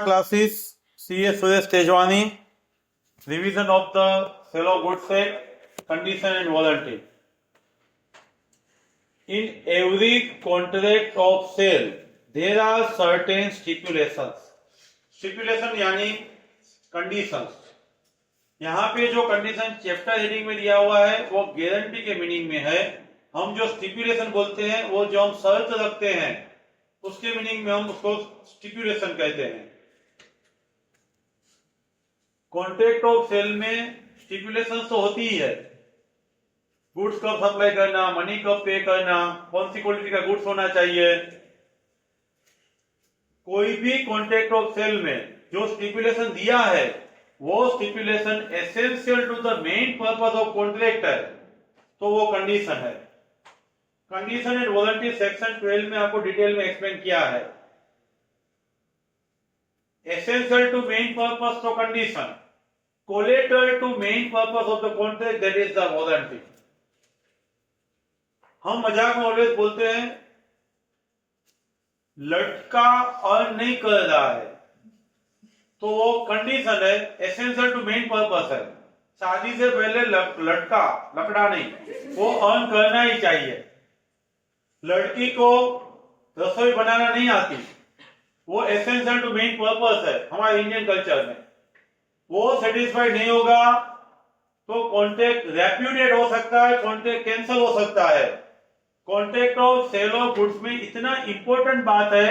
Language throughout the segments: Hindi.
Classes CS Suresh Tejwani, revision of the sale of goods act, condition and warranty. In every contract of sale, there are certain stipulations. Stipulation यानी conditions. यहाँ पे जो कंडीशन चैप्टर हेडिंग में दिया हुआ है वो गारंटी के मीनिंग में है. हम जो स्टिपुलेशन बोलते हैं वो जो हम शर्त रखते हैं उसके मीनिंग में हम उसको स्टिपुलेशन कहते हैं. कॉन्ट्रैक्ट ऑफ सेल में स्टिपुलेशन तो होती ही है. गुड्स कब सप्लाई करना, मनी कब पे करना, कौन सी क्वालिटी का गुड्स होना चाहिए. कोई भी कॉन्ट्रैक्ट ऑफ सेल में जो स्टिपुलेशन दिया है वो stipulation essential to the main purpose of contract है तो वो कंडीशन है. कंडीशन एंड वारंटी सेक्शन 12 में आपको डिटेल में एक्सप्लेन किया है. एसेंशियल टू मेन पर्पस तो condition, collateral to main purpose of the contract that is the warranty. हम मजाक में ऑलवेज बोलते हैं लड़का अर्न नहीं कर रहा है तो वो कंडीशन है, एसेंशियल टू मेन पर्पस है. शादी से पहले लड़का नहीं, वो अर्न करना ही चाहिए. लड़की को रसोई बनाना नहीं आती, वो एसेंशियल टू मेन पर्पस है हमारे इंडियन कल्चर में. वो सेटिस्फाइड नहीं होगा तो कॉन्ट्रैक्ट रेप्यूडिएट हो सकता है, कॉन्ट्रैक्ट कैंसिल हो सकता है. Contract of sale of goods में इतना इंपॉर्टेंट बात है,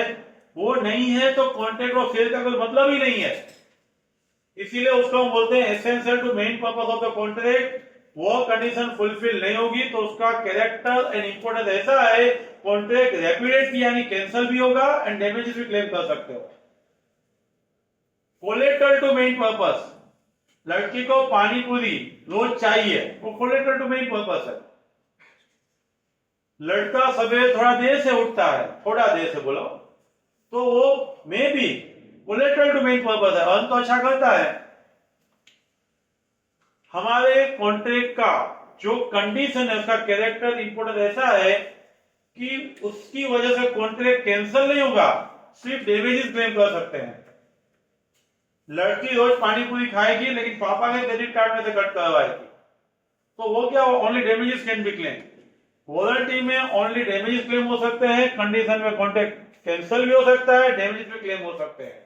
वो नहीं है तो कॉन्ट्रैक्ट ऑफ सेल का कोई मतलब ही नहीं है. इसीलिए उसको हम बोलते हैं essential to main purpose of the contract. वो कंडीशन फुलफिल नहीं होगी तो उसका कैरेक्टर एंड इंपॉर्टेंस ऐसा है, कॉन्ट्रैक्ट रेप्यूडिएट यानी कैंसिल भी होगा एंड डैमेजेस भी क्लेम कर सकते हो. कोलेटरल टू मेन पर्पस, लड़की को पानी पूरी रोज चाहिए, वो कोलेटरल टू मेन पर्पस है. लड़का सवेरे थोड़ा देर से उठता है, थोड़ा देर से बोलो तो वो maybe collateral to main purpose है, अर्न तो अच्छा करता है. हमारे कॉन्ट्रैक्ट का जो कंडीशन है उसका कैरेक्टर इंपोर्टेंस ऐसा है कि उसकी वजह से कॉन्ट्रैक्ट कैंसिल नहीं होगा, सिर्फ डैमेजेस क्लेम कर सकते हैं. लड़की रोज पानी पूरी खाएगी लेकिन पापा के क्रेडिट कार्ड में से कट करवाएगी तो वो क्या, only damages can be claim. Warranty में ओनली डैमेजेस क्लेम हो सकते हैं, कंडीशन में कॉन्ट्रैक्ट कैंसिल भी हो सकता है, डैमेजेस भी क्लेम हो सकते हैं.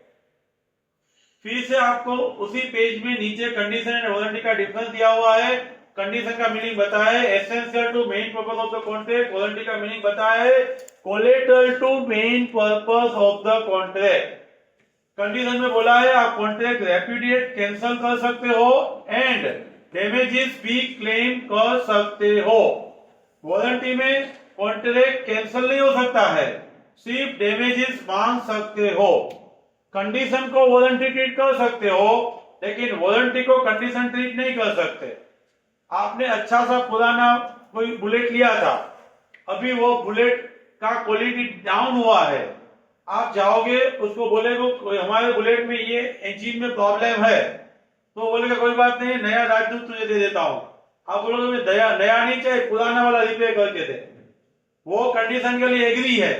फिर से आपको उसी पेज में नीचे कंडीशन एंड वारंटी का डिफरेंस दिया हुआ है. कंडीशन का मीनिंग बताया है essential to main purpose of the contract. Warranty का मीनिंग बताया है collateral to main purpose of the contract. Condition में बोला है आप कॉन्ट्रैक्ट रेप्यूडिएट कैंसिल कर सकते हो एंड डैमेजेस भी क्लेम कर सकते हो. वारंटी में कॉन्ट्रैक्ट कैंसिल नहीं हो सकता है, सिर्फ डैमेजेस मांग सकते हो. कंडीशन को वारंटी ट्रीट कर सकते हो लेकिन वारंटी को कंडीशन ट्रीट नहीं कर सकते. आपने अच्छा सा पुराना कोई बुलेट लिया था, अभी वो बुलेट का क्वालिटी डाउन हुआ है, आप जाओगे उसको बोलेगे हमारे बुलेट में ये इंजन में प्रॉब्लम है तो बोलेगा कोई बात नहीं, नया राजदूत तुझे दे देता हूं. आप बोलोगे नया नहीं चाहिए, पुराना वाला रिपेयर करके दे. वो कंडीशन के लिए एग्री है,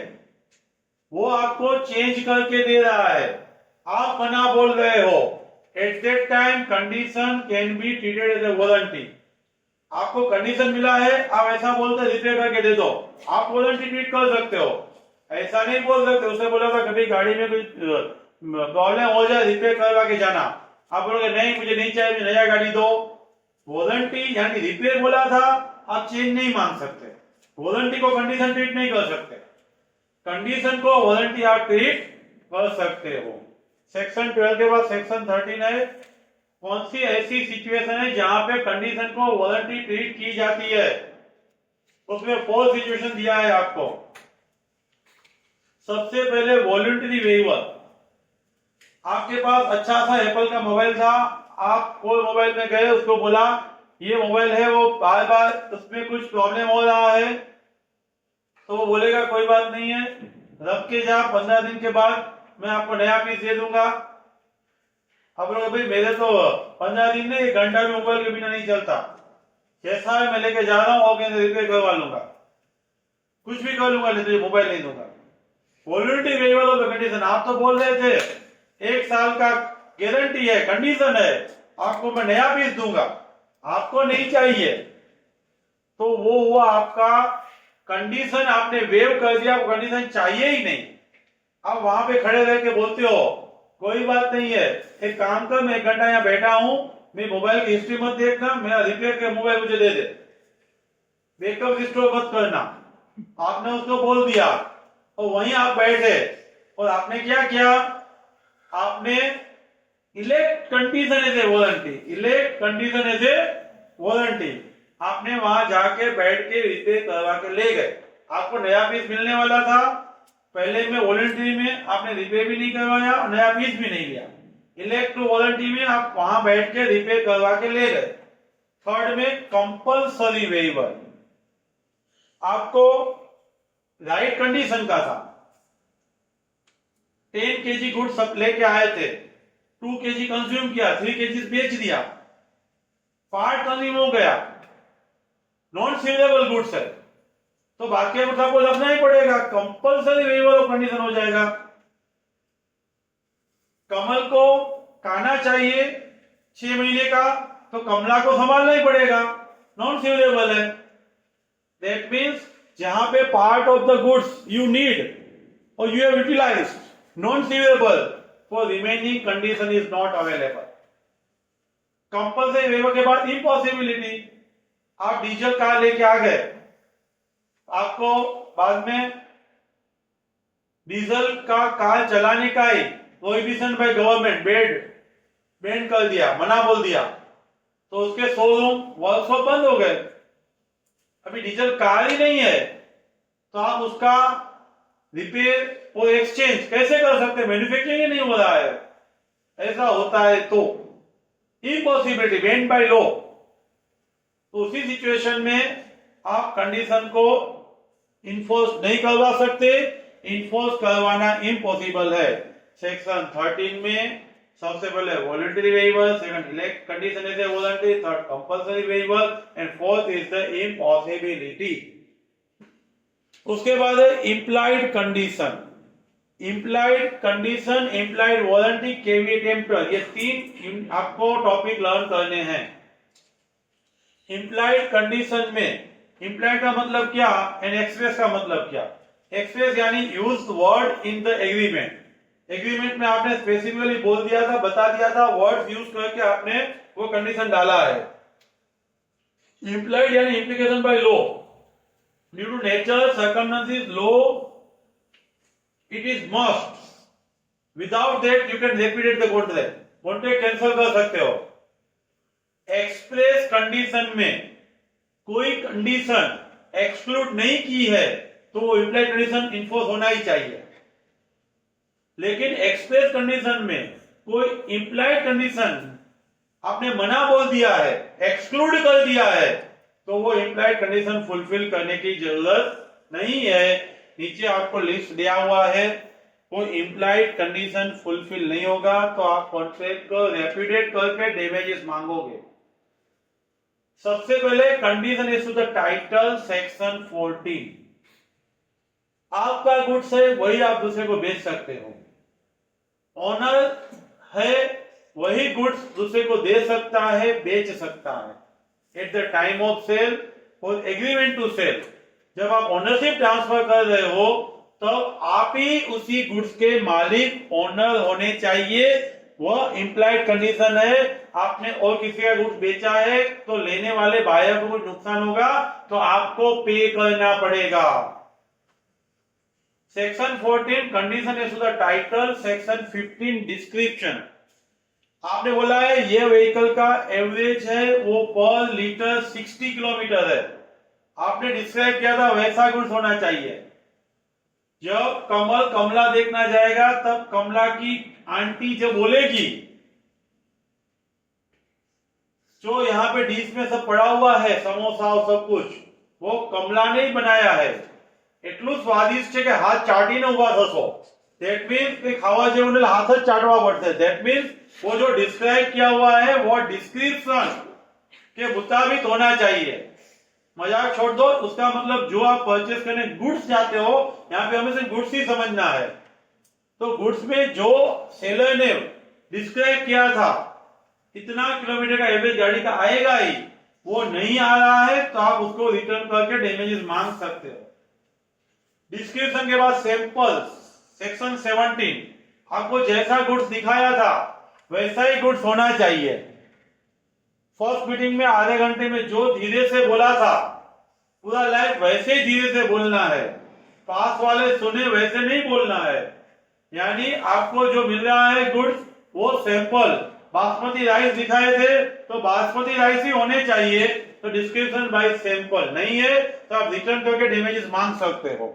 वो आपको चेंज करके दे रहा है, आप मना बोल रहे हो. At that time condition can be treated as a warranty. आपको कंडीशन मिला है, आप ऐसा बोलते रिपेयर करके दे दो, आप वारंटी ट्रीट कर सकते हो. ऐसा नहीं बोल सकते, उसने बोला था कभी गाड़ी में कोई प्रॉब्लम हो जाए रिपेयर करवा के जाना, आप बोलोगे नहीं मुझे नहीं चाहिए, मुझे नया गाड़ी दो. वारंटी यानी रिपेयर बोला था, आप चेंज नहीं मांग सकते. वारंटी को कंडीशन ट्रीट नहीं कर सकते, कंडीशन को वारंटी आप ट्रीट कर सकते हो. सेक्शन 12 के बाद सेक्शन 13 है, कौन सी ऐसी सिचुएशन है जहां पे कंडीशन को वारंटी ट्रीट की जाती है. उसमें 4 सिचुएशन दिया है आपको. सबसे पहले वॉलंटरी वेवर. आपके पास अच्छा सा एप्पल का मोबाइल था, आप कोई मोबाइल में गए, उसको बोला ये मोबाइल है, वो बार बार उसमें कुछ प्रॉब्लम हो रहा है तो वो बोलेगा कोई बात नहीं है, रख के जा, 15 दिन के बाद मैं आपको नया पीस दे दूंगा. आप लोग भाई मेरे तो 15 दिन नहीं, 1 घंटा भी मोबाइल के बिना नहीं चलता, जैसा है मैं लेके जा रहा हूँ और रिपेयर करवा लूंगा, कुछ भी कर लूंगा लेकिन मोबाइल नहीं दूंगा. Voluntary waiver of the condition. आप तो बोल रहे थे 1 साल का गारंटी है, कंडीशन है, आपको मैं नया पीस दूंगा, आपको नहीं चाहिए, तो वो हुआ आपका कंडीशन, आपने वेव कर दिया, आपको कंडीशन चाहिए ही नहीं। आप वहां पे खड़े रह के बोलते हो कोई बात नहीं है, एक काम कर, मैं 1 घंटा यहाँ बैठा हूं, मेरे मोबाइल की हिस्ट्री मत देखना, मेरा रिपेयर के मोबाइल मुझे दे दे, बैकअप रिस्टोर मत करना, आपने उसको बोल दिया और वहीं आप बैठे और आपने क्या किया, आपने elect condition as a warranty, elect condition as a warranty, आपने वहां जाके बैठ के रिपेयर करवा के ले गए, आपको नया पीस मिलने वाला था, पहले में वॉलंटरी में आपने रिपेयर भी नहीं करवाया और नया पीस भी नहीं लिया, इलेक्ट टू वॉलंटरी में आप वहां बैठ के रिपेयर करवा के ले गए। थर्ड में कंपल्सरी वेवर, आपको राइट कंडीशन का था, 10 kg गुड्स सब लेके आए थे, 2 kg कंज्यूम किया, 3 kg बेच दिया, पार्ट कंज्यूम हो गया, नॉन सीवरेबल गुड्स है, तो बाकी गुड्स आपको रखना ही पड़ेगा, कंपल्सरी वेवर ऑफ कंडीशन हो जाएगा। कमल को खाना चाहिए 6 महीने का, तो कमला को संभालना ही पड़ेगा, नॉन सीवरेबल है, दैट मीन्स जहां पे part of the goods you need और you have utilized non severable, for remaining condition is not available. Compulsory waiver के बाद इम्पॉसिबिलिटी, आप डीजल कार लेके आ गए, आपको बाद में डीजल का कार चलाने का ही प्रोहिबिशन बाय गवर्नमेंट बैन कर दिया, मना बोल दिया, तो उसके शोरूम वर्कशॉप बंद हो गए, अभी डीजल कार ही नहीं है, तो आप उसका रिपेयर और एक्सचेंज कैसे कर सकते हैं, मैन्युफैक्चरिंग ही नहीं हो रहा है, ऐसा होता है तो इम्पॉसिबिलिटी बैन बाय लॉ। तो उसी सिचुएशन में आप कंडीशन को इन्फोर्स नहीं करवा सकते, इन्फोर्स करवाना इम्पॉसिबल है। सेक्शन 13 में सबसे पहले voluntary waiver, second elect condition is a voluntary, third compulsory waiver and fourth is the impossibility. उसके बाद है implied condition, implied condition, implied warranty, caveat emptor, ये 3 आपको टॉपिक लर्न करने हैं। इम्प्लाइड कंडीशन में इम्प्लाइड का मतलब क्या एंड एक्सप्रेस का मतलब क्या। एक्सप्रेस यानी used word in the agreement, agreement में आपने स्पेसिफिकली बोल दिया था, बता दिया था, वर्ड यूज करके आपने वो कंडीशन डाला है। इम्प्लाइड यानी implication by law, due to nature circumstances law it is must, without that you can liquidate the contract, contract cancel कर सकते हो। एक्सप्रेस कंडीशन में कोई कंडीशन एक्सक्लूड नहीं की है तो वो इम्प्लाइड कंडीशन इन्फोर्स होना ही चाहिए, लेकिन एक्सप्रेस कंडीशन में कोई इम्प्लाइड कंडीशन आपने मना बोल दिया है, एक्सक्लूड कर दिया है, तो वो इम्प्लाइड कंडीशन फुलफिल करने की जरूरत नहीं है। नीचे आपको लिस्ट दिया हुआ है, वो इम्प्लाइड कंडीशन फुलफिल नहीं होगा तो आप कॉन्ट्रैक्ट को रेप्यूडिएट करके डैमेजेस मांगोगे। सबसे पहले condition is to the title section 14, आपका गुड्स है वही आप दूसरे को बेच सकते हो, ऑनर है वही गुड्स दूसरे को दे सकता है, बेच सकता है at the time of sale और एग्रीमेंट टू सेल। जब आप ओनरशिप ट्रांसफर कर रहे हो तो आप ही उसी गुड्स के मालिक ओनर होने चाहिए, वह इम्प्लाइड कंडीशन है। आपने और किसी का गुड्स बेचा है तो लेने वाले बायर को कुछ नुकसान होगा तो आपको पे करना पड़ेगा। Section 14 condition is to the title, section 15 description. आपने बोला है ये व्हीकल का एवरेज है वो पर लीटर 60 किलोमीटर है, आपने डिस्क्राइब किया था वैसा गुड्स होना चाहिए। जब कमल कमला देखना जाएगा तब कमला की आंटी जब बोलेगी जो यहाँ पे डिश में सब पड़ा हुआ है समोसा और सब कुछ वो कमला ने ही बनाया है, એટલું સ્વાદિષ્ટ છે કે હાથ ચાટીને ઉભા થશો, that means કે ખાવા જેવું ને હાથ જ ચાટવા પડશે। that means वो जो डिस्क्राइब किया हुआ है वो डिस्क्रिप्शन के मुताबिक होना चाहिए। मजाक छोड़ दो, उसका मतलब जो आप परचेस करने गुड्स जाते हो यहाँ पे हमें सिर्फ गुड्स ही समझना है, तो गुड्स में जो सेलर ने डिस्क्राइब किया था इतना किलोमीटर का एवरेज गाड़ी का आएगा ही, वो नहीं आ रहा है तो आप उसको रिटर्न करके डैमेजेस मांग सकते हो। डिस्क्रिप्शन के बाद सैंपल्स, सेक्शन 17, आपको जैसा गुड्स दिखाया था वैसा ही गुड्स होना चाहिए। फर्स्ट मीटिंग में आधे घंटे में जो धीरे से बोला था पूरा लाइफ वैसे ही धीरे से बोलना है, पास वाले सुने वैसे नहीं बोलना है। यानी आपको जो मिल रहा है गुड्स वो सैंपल, बासमती राइस दिखाए थे तो बासमती राइस ही होने चाहिए, तो डिस्क्रिप्शन बाय सैंपल नहीं है तो आप रिटर्न करके डैमेजेस मांग सकते हो।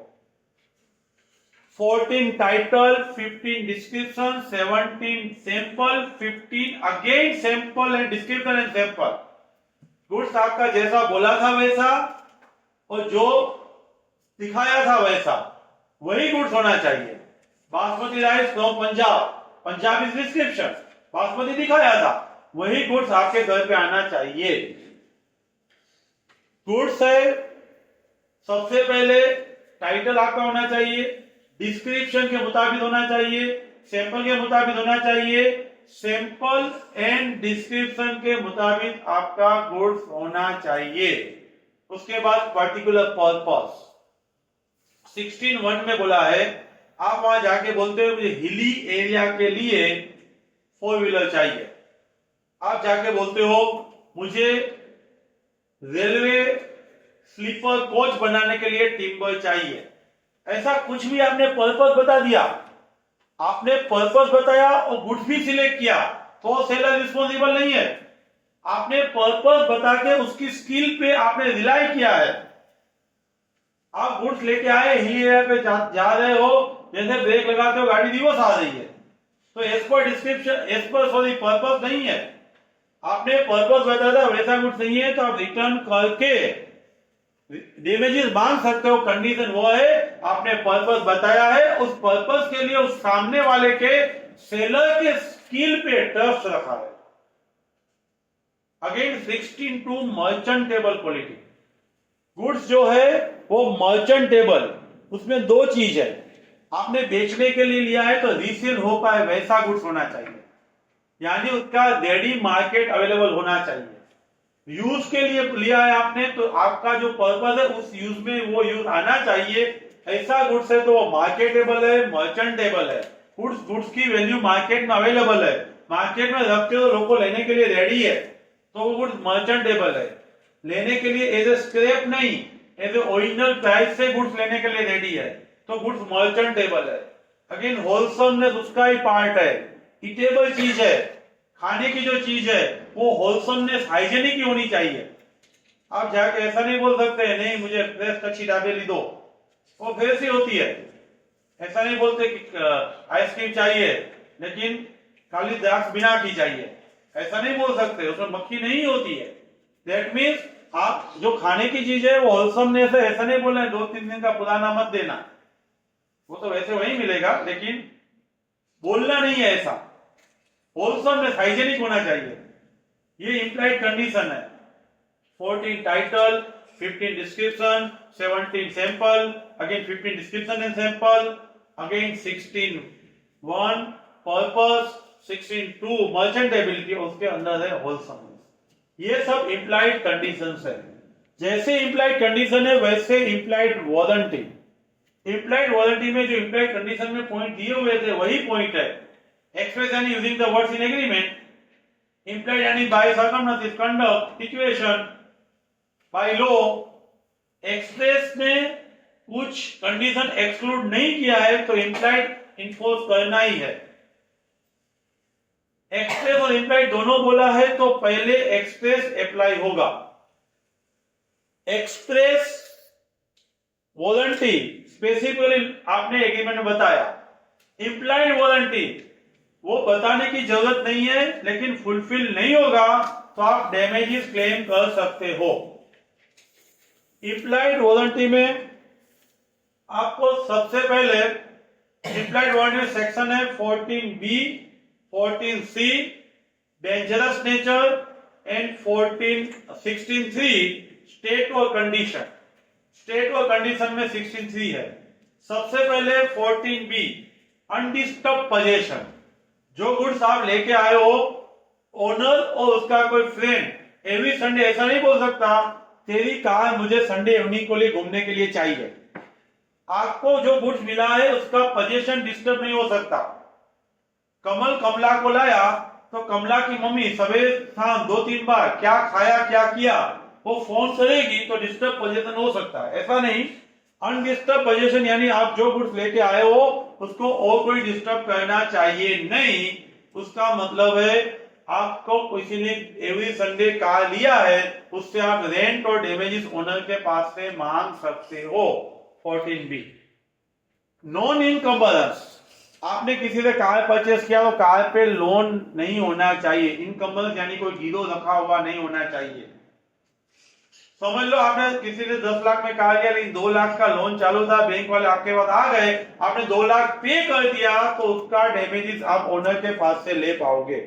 14 title, 15 description, 17 sample, 15 again sample and description and sample. Goods आपका जैसा बोला था वैसा और जो दिखाया था वैसा वही गुड्स होना चाहिए। Basmati rice from Punjab, Punjab is description, basmati दिखाया था वही गुड्स आपके घर पे आना चाहिए। गुड्स है सबसे पहले टाइटल आपका होना चाहिए, डिस्क्रिप्शन के मुताबिक होना चाहिए, सैंपल के मुताबिक होना चाहिए, सैंपल एंड डिस्क्रिप्शन के मुताबिक आपका गुड्स होना चाहिए। उसके बाद पर्टिकुलर पर्पस 16(1) में बोला है, आप वहां जाके बोलते हो मुझे हिली एरिया के लिए 4 व्हीलर चाहिए, आप जाके बोलते हो मुझे रेलवे स्लीपर कोच बनाने के लिए टिम्बर चाहिए, ऐसा कुछ भी आपने पर्पस बता दिया, आपने पर्पस बताया और गुड्स भी सिलेक्ट किया तो सेलर रिस्पॉन्सिबल नहीं है। आपने पर्पस बता के उसकी स्किल पे आपने रिलाई किया है। आप गुड्स लेके आए, हिल एरिया पे जा रहे हो, जैसे ब्रेक लगाते हो गाड़ी रिवर्स आ रही है, तो as per description, as per sorry purpose नहीं है। आपने पर्पस बताया था वैसा गुड्स नहीं है तो आप रिटर्न करके डैमेजेस मांग सकते हो। कंडीशन वो है आपने पर्पस बताया है, उस पर्पस के लिए उस सामने वाले के सेलर के स्किल पे ट्रस्ट रखा है। अगेन 16(2) मर्चेंटेबल क्वालिटी, गुड्स जो है वो मर्चेंटेबल, उसमें दो चीज है, आपने बेचने के लिए लिया है तो रीसेल हो पाए वैसा गुड्स होना चाहिए, यानी उसका रेडी मार्केट अवेलेबल होना चाहिए। यूज के लिए लिया है आपने तो आपका जो पर्पस है उस यूज में वो यूज आना चाहिए, ऐसा गुड्स है तो वो मार्केटेबल है, मर्चेंटेबल है। गुड्स की वैल्यू मार्केट में अवेलेबल है, मार्केट में रखते हो लोगों को लेने के लिए रेडी है तो वो गुड्स मर्चेंटेबल है। लेने के लिए एज ए स्क्रैप नहीं, एज ए ओरिजिनल प्राइस से गुड्स लेने के लिए रेडी है तो गुड्स मर्चेंटेबल है। अगेन होलसमनेस उसका ही पार्ट है, ईटेबल चीज है, खाने की जो चीज है वो होलसमनेस हाइजेनिक ही होनी चाहिए। आप जाके ऐसा नहीं बोल सकते नहीं मुझे फ्रेश कच्ची दाबेली दो, वो फ्रेश ही होती है। ऐसा नहीं बोलते कि आइसक्रीम चाहिए लेकिन खाली द्राक्ष बिना की चाहिए, ऐसा नहीं बोल सकते, उसमें मक्खी नहीं होती है। दैट मीन्स आप जो खाने की चीज है वो होलसमनेस है, ऐसा नहीं बोल रहे 2-3 दिन का पुराना मत देना, वो तो वैसे वही मिलेगा लेकिन बोलना नहीं है ऐसा। होलसमनेस हाइजेनिक होना चाहिए, ये इंप्लाइड कंडीशन है। 14 title, 15 description, 17 sample, again 15 description and sample, again 16(1) purpose, 16(2) मर्चेंटेबिलिटी, उसके अंदर है होलसमनेस। ये सब इंप्लाइड कंडीशंस है। जैसे इंप्लाइड कंडीशन है वैसे इंप्लाइड वारंटी। इंप्लाइड वारंटी में जो इंप्लाइड कंडीशन में पॉइंट दिए हुए थे वही पॉइंट है। एक्सप्रेस यानी using the words in agreement, implied यानी by circumstances, conduct, situation, by law. Express ने कुछ कंडीशन एक्सक्लूड नहीं किया है तो इंप्लाइड इन्फोर्स करना ही है। एक्सप्रेस और इंप्लाइड दोनों बोला है तो पहले एक्सप्रेस अप्लाई होगा। एक्सप्रेस वारंटी स्पेसिफिकली आपने एग्रीमेंट में बताया, इंप्लाइड वारंटी वो बताने की जरूरत नहीं है लेकिन फुलफिल नहीं होगा तो आप डैमेजेस क्लेम कर सकते हो। इंप्लाइड वारंटी में आपको सबसे पहले इंप्लाइड वारंटी सेक्शन है 14(b), 14(c) dangerous nature and 16(3) state और कंडीशन। स्टेट और कंडीशन में 16(3) है। सबसे पहले 14(b), अनडिस्टर्ब पोजीशन, जो गुड्स आप लेके आए हो, ओनर और उसका कोई फ्रेंड एवरी संडे ऐसा नहीं बोल सकता तेरी कार मुझे संडे इवनिंग को लिए घूमने के लिए चाहिए। आपको जो गुड्स मिला है उसका पोजीशन डिस्टर्ब नहीं हो सकता। कमल कमला को लाया तो कमला की मम्मी सवेरे शाम 2-3 बार क्या खाया क्या किया वो फोन करेगी तो डिस्टर्ब पोजीशन हो सकता है, ऐसा नहीं। अनडिस्टर्ब पोजीशन यानी आप जो गुड्स लेके आए हो उसको और कोई डिस्टर्ब करना चाहिए नहीं। उसका मतलब है आपको किसी ने एवरी संडे कार लिया है, उससे आप रेंट और डैमेजेस ओनर के पास से मांग सकते हो। 14B नॉन इनकम्बरेंस, आपने किसी से कार परचेस किया तो कार पे लोन नहीं होना चाहिए। इनकम्बरेंस यानी कोई गिरो रखा हुआ नहीं होना चाहिए। समझ लो आपने किसी से 10 लाख में कार लिया लेकिन 2 लाख का लोन चालू था, बैंक वाले आपके पास आ गए, आपने 2 लाख पे कर दिया तो उसका डैमेजेस आप ओनर के पास से ले पाओगे।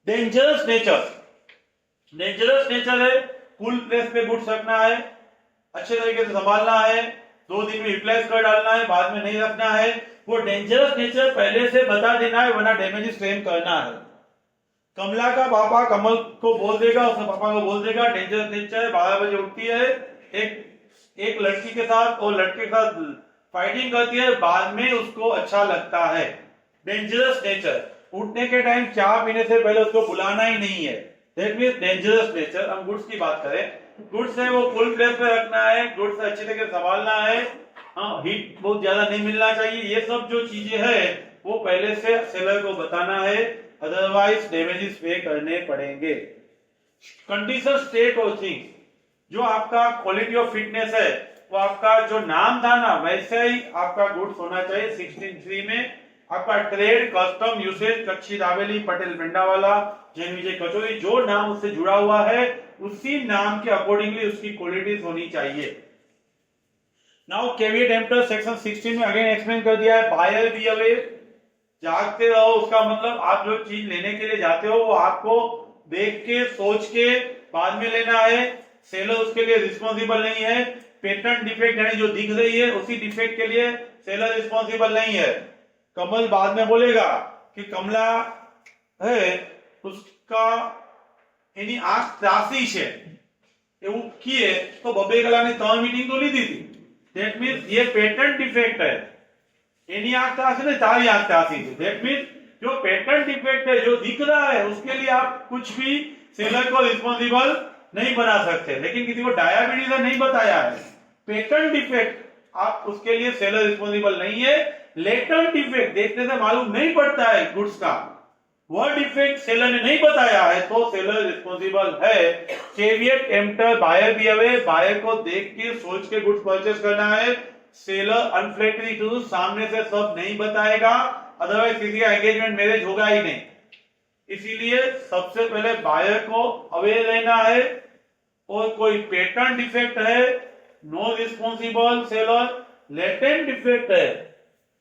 डेंजरस नेचर, डेंजरस नेचर है कूल प्लेस पे गुड्स रखना है, अच्छे तरीके से संभालना है, 2 दिन में रिप्लेस कर डालना है, बाद में नहीं रखना है। वो डेंजरस नेचर पहले से बता देना है वरना डैमेजेस क्लेम करना है। कमला का पापा कमल को बोल देगा, उसके पापा को बोल देगा डेंजरस नेचर है, 12 बजे उठती है, एक लड़की के साथ और लड़के के साथ फाइटिंग करती है, बाद में उसको अच्छा लगता है। डेंजरस नेचर, उठने के टाइम चाय पीने से पहले उसको बुलाना ही नहीं है, दैट मींस डेंजरस नेचर। हम गुड्स की बात करें, गुड्स है वो फुल प्लेस पे रखना है, गुड्स अच्छे तरीके से संभालना है, हाँ हीट बहुत ज्यादा नहीं मिलना चाहिए, ये सब जो चीजें है वो पहले से सेलर को बताना है, अदरवाइज डैमेजेस पे करने पड़ेंगे। कंडीशन स्टेट और थिंग्स, जो आपका क्वालिटी ऑफ फिटनेस है वो आपका जो नाम था ना वैसे ही आपका गुड्स होना चाहिए। 16.3 में आपका ट्रेड कस्टम यूसेज कच्ची दावेली पटेल पेंडावाला जैन विजय कचोरी जो नाम उससे जुड़ा हुआ है उसी नाम के अकॉर्डिंगली उसकी क्वालिटीज होनी चाहिए। नाउ कैविएट एम्प्टर सेक्शन 16 में अगेन एक्सप्लेन कर दिया है। बायर बी अवेयर, जागते रहो, उसका मतलब आप जो चीज लेने के लिए जाते हो वो आपको देख के सोच के बाद में लेना है। सेलर उसके लिए रिस्पॉन्सिबल नहीं है। पेटेंट डिफेक्ट यानी जो दिख रही है उसी डिफेक्ट के लिए सेलर रिस्पॉन्सिबल नहीं है। कमल बाद में बोलेगा कि कमला है उसका એની આંખ ત્રાસી છે એવું કીએ તો બબે કલાકની 3 મીટિંગ તો લીધી હતી, ધેટ મીન્સ ये પેટન્ટ डिफेक्ट है। એની આંખ ત્રાસી ને તારી આંખ ત્રાસી છે, ધેટ मीन्स जो पेटेंट डिफेक्ट है जो दिख रहा है उसके लिए आप कुछ भी सेलर को रिस्पॉन्सिबल नहीं बना सकते, लेकिन किसी को डायबिटीज है नहीं बताया है, पेटेंट डिफेक्ट आप उसके लिए सेलर रिस्पॉन्सिबल नहीं है। लेटेंट डिफेक्ट देखने से मालूम नहीं पड़ता है गुड्स का, वह डिफेक्ट सेलर ने नहीं बताया है तो सेलर रिस्पॉन्सिबल है। Caveat emptor buyer be aware, buyer को देख के सोच के गुड्स परचेस करना है। सेलर अनफ्लैटरी टू सामने से सब नहीं बताएगा, अदरवाइज किसी का एंगेजमेंट मैरिज होगा ही नहीं। इसीलिए सबसे पहले बायर को अवेयर रहना है। और कोई पेटेंट डिफेक्ट है know responsible seller, latent defect है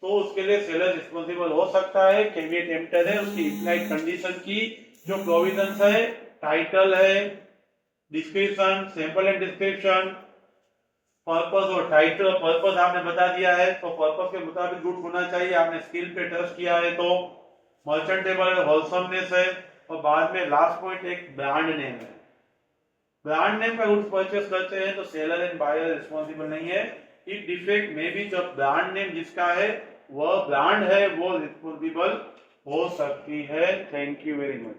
तो उसके लिए सेलर रिस्पॉन्सिबल हो सकता है। कैविएट एम्प्टर है उसकी इम्प्लाइड कंडीशन की जो प्रोविजंस है, टाइटल है, description, sample and description, purpose और टाइटल। पर्पस आपने बता दिया है तो पर्पस के मुताबिक गुड्स होना चाहिए। आपने स्किल पे ट्रस्ट किया है तो मर्चेंटेबल है, होलसमनेस है, और बाद में लास्ट पॉइंट एक ब्रांड नेम है। ब्रांड नेम का गुड्स परचेस करते हैं तो सेलर एंड बायर रिस्पॉन्सिबल नहीं है। इफ डिफेक्ट में भी जो ब्रांड नेम जिसका है वह ब्रांड है वो रिस्पॉन्सिबल हो सकती है। Thank you very much.